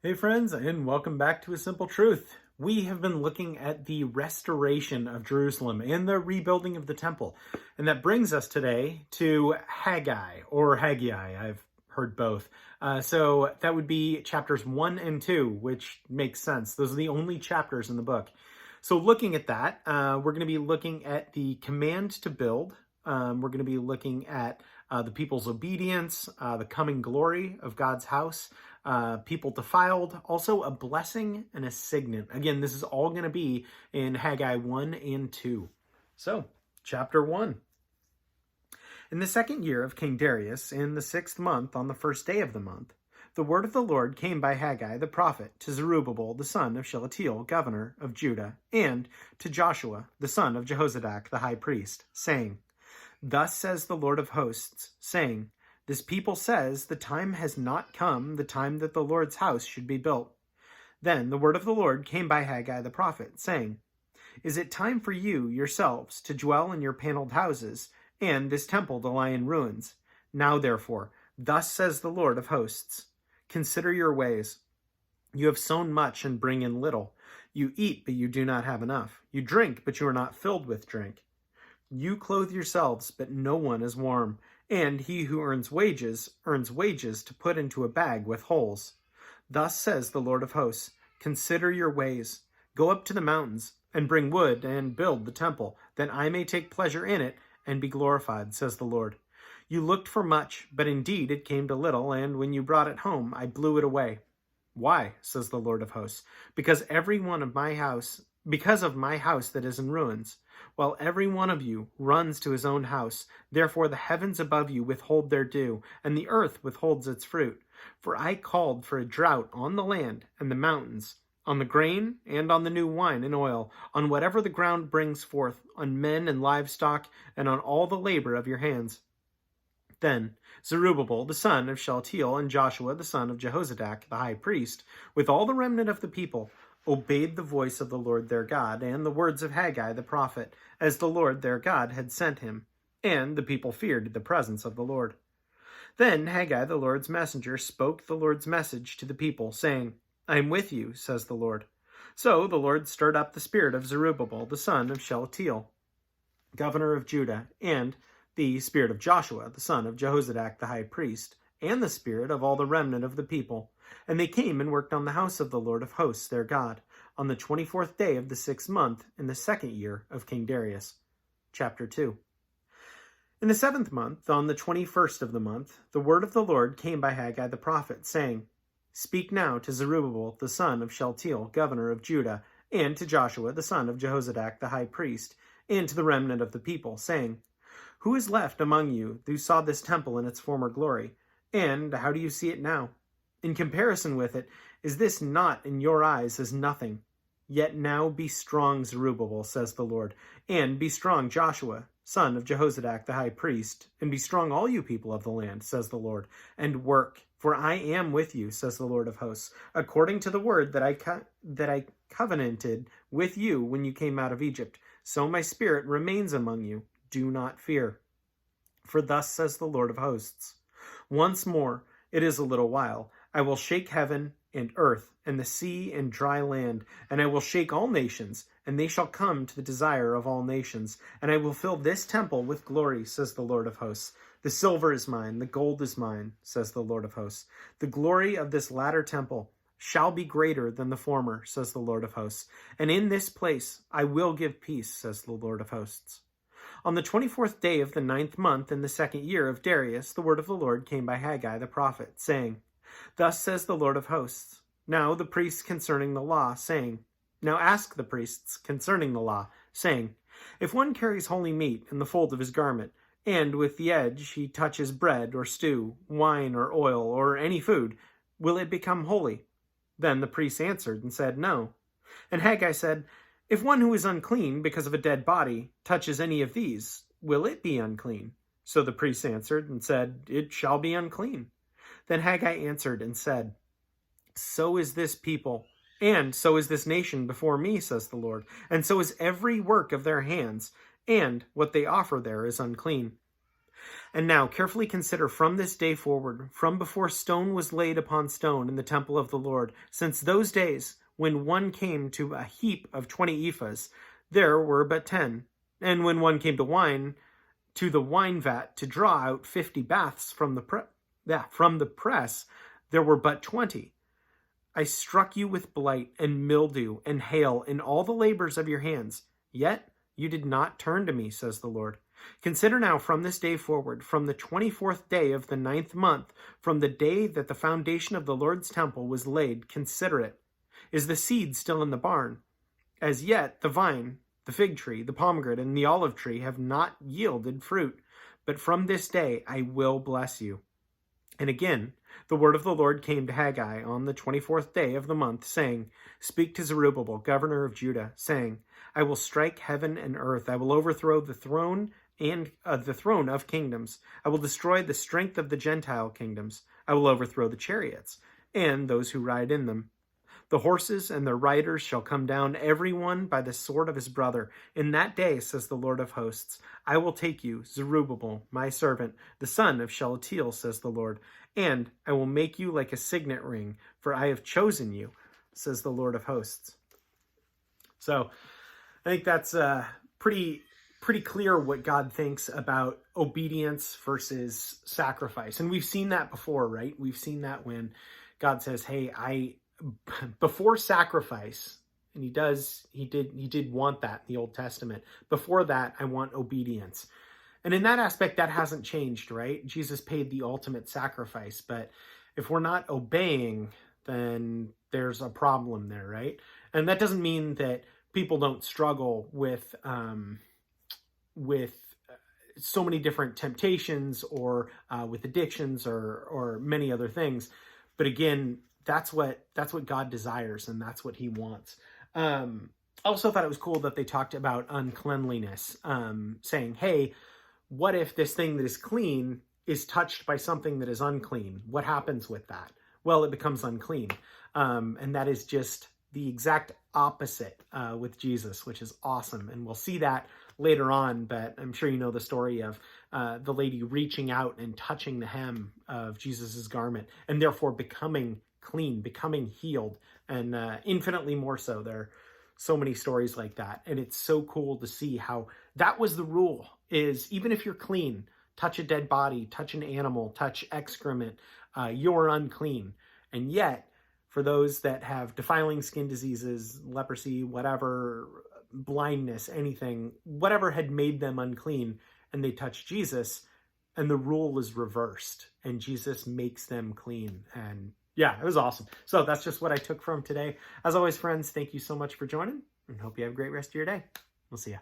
Hey friends, and welcome back to A Simple Truth. We have been looking at the restoration of Jerusalem and the rebuilding of the temple. And that brings us today to Haggai, or Haggai. I've heard both. So that would be chapters 1 and 2, which makes sense. Those are the only chapters in the book. So looking at that, we're going to be looking at the command to build. We're going to be looking at the people's obedience, the coming glory of God's house, people defiled, also a blessing and a signet. Again, this is all going to be in Haggai 1 and 2. So, chapter 1. In the second year of King Darius, in the 6th month, on the first day of the month, the word of the Lord came by Haggai the prophet to Zerubbabel the son of Shealtiel, governor of Judah, and to Joshua the son of Jehozadak the high priest, saying, Thus says the Lord of hosts, saying, This people says, the time has not come, the time that the Lord's house should be built. Then the word of the Lord came by Haggai the prophet, saying, Is it time for you yourselves to dwell in your paneled houses, and this temple to lie in ruins? Now therefore, thus says the Lord of hosts, Consider your ways. You have sown much and bring in little. You eat, but you do not have enough. You drink, but you are not filled with drink. You clothe yourselves, but no one is warm. And he who earns wages to put into a bag with holes. Thus says the Lord of hosts, Consider your ways. Go up to the mountains, and bring wood, and build the temple, that I may take pleasure in it, and be glorified, says the Lord. You looked for much, but indeed it came to little, and when you brought it home, I blew it away. Why, says the Lord of hosts? Because of my house that is in ruins. While every one of you runs to his own house, therefore the heavens above you withhold their dew, and the earth withholds its fruit. For I called for a drought on the land and the mountains, on the grain and on the new wine and oil, on whatever the ground brings forth, on men and livestock, and on all the labor of your hands. Then Zerubbabel the son of Shealtiel and Joshua the son of Jehozadak the high priest, with all the remnant of the people, obeyed the voice of the Lord their God, and the words of Haggai the prophet, as the Lord their God had sent him. And the people feared the presence of the Lord. Then Haggai the Lord's messenger spoke the Lord's message to the people, saying, I am with you, says the Lord. So the Lord stirred up the spirit of Zerubbabel the son of Shealtiel, governor of Judah, and the spirit of Joshua the son of Jehozadak the high priest, and the spirit of all the remnant of the people. And they came and worked on the house of the Lord of hosts their God, on the 24th day of the 6th month, in the 2nd year of King Darius. Chapter 2. In the 7th month, on the 21st of the month, the word of the Lord came by Haggai the prophet, saying, Speak now to Zerubbabel the son of Shealtiel, governor of Judah, and to Joshua the son of Jehozadak the high priest, and to the remnant of the people, saying, Who is left among you who saw this temple in its former glory? And how do you see it now? In comparison with it, is this not in your eyes as nothing? Yet now be strong, Zerubbabel, says the Lord, and be strong, Joshua, son of Jehozadak the high priest, and be strong, all you people of the land, says the Lord, and work, for I am with you, says the Lord of hosts, according to the word that I covenanted with you when you came out of Egypt. So my spirit remains among you. Do not fear. For thus says the Lord of hosts, Once more, it is a little while, I will shake heaven and earth and the sea and dry land, and I will shake all nations, and they shall come to the desire of all nations. And I will fill this temple with glory, says the Lord of hosts. The silver is mine, the gold is mine, says the Lord of hosts. The glory of this latter temple shall be greater than the former, says the Lord of hosts. And in this place I will give peace, says the Lord of hosts. On the 24th day of the 9th month in the 2nd year of Darius, the word of the Lord came by Haggai the prophet, saying, Thus says the Lord of hosts, Now the priests concerning the law, saying, Now ask the priests concerning the law, saying, If one carries holy meat in the fold of his garment, and with the edge he touches bread or stew, wine or oil, or any food, will it become holy? Then the priests answered and said, No. And Haggai said, If one who is unclean because of a dead body touches any of these, will it be unclean? So the priests answered and said, It shall be unclean. Then Haggai answered and said, So is this people, and so is this nation before me, says the Lord, and so is every work of their hands, and what they offer there is unclean. And now carefully consider from this day forward, from before stone was laid upon stone in the temple of the Lord, since those days when one came to a heap of 20 ephahs, there were but 10. And when one came to the wine vat to draw out 50 baths from the press, there were but 20. I struck you with blight and mildew and hail in all the labors of your hands, yet you did not turn to me, says the Lord. Consider now from this day forward, from the 24th day of the 9th month, from the day that the foundation of the Lord's temple was laid, consider it. Is the seed still in the barn? As yet the vine, the fig tree, the pomegranate, and the olive tree have not yielded fruit, but from this day I will bless you. And again, the word of the Lord came to Haggai on the 24th day of the month, saying, Speak to Zerubbabel, governor of Judah, saying, I will strike heaven and earth. I will overthrow the throne of kingdoms. I will destroy the strength of the Gentile kingdoms. I will overthrow the chariots and those who ride in them. The horses and their riders shall come down, every one by the sword of his brother. In that day, says the Lord of hosts, I will take you, Zerubbabel, my servant, the son of Shealtiel, says the Lord, and I will make you like a signet ring, for I have chosen you, says the Lord of hosts. So I think that's pretty clear what God thinks about obedience versus sacrifice. And we've seen that before, right? We've seen that when God says, hey, before sacrifice, and he did want that in the Old Testament. Before that, I want obedience. And in that aspect, that hasn't changed, right? Jesus paid the ultimate sacrifice, but if we're not obeying, then there's a problem there, right? And that doesn't mean that people don't struggle with so many different temptations or with addictions or many other things. But again, that's what God desires, and that's what he wants. I also thought it was cool that they talked about uncleanliness, saying, hey, what if this thing that is clean is touched by something that is unclean? What happens with that? Well, it becomes unclean. And that is just the exact opposite with Jesus, which is awesome. And we'll see that later on, but I'm sure you know the story of the lady reaching out and touching the hem of Jesus's garment and therefore becoming clean, becoming healed, and infinitely more so. There are so many stories like that. And it's so cool to see how that was the rule, is even if you're clean, touch a dead body, touch an animal, touch excrement, you're unclean. And yet, for those that have defiling skin diseases, leprosy, whatever, blindness, anything, whatever had made them unclean, and they touch Jesus, and the rule is reversed, and Jesus makes them clean. And yeah, it was awesome. So that's just what I took from today. As always, friends, thank you so much for joining, and hope you have a great rest of your day. We'll see ya.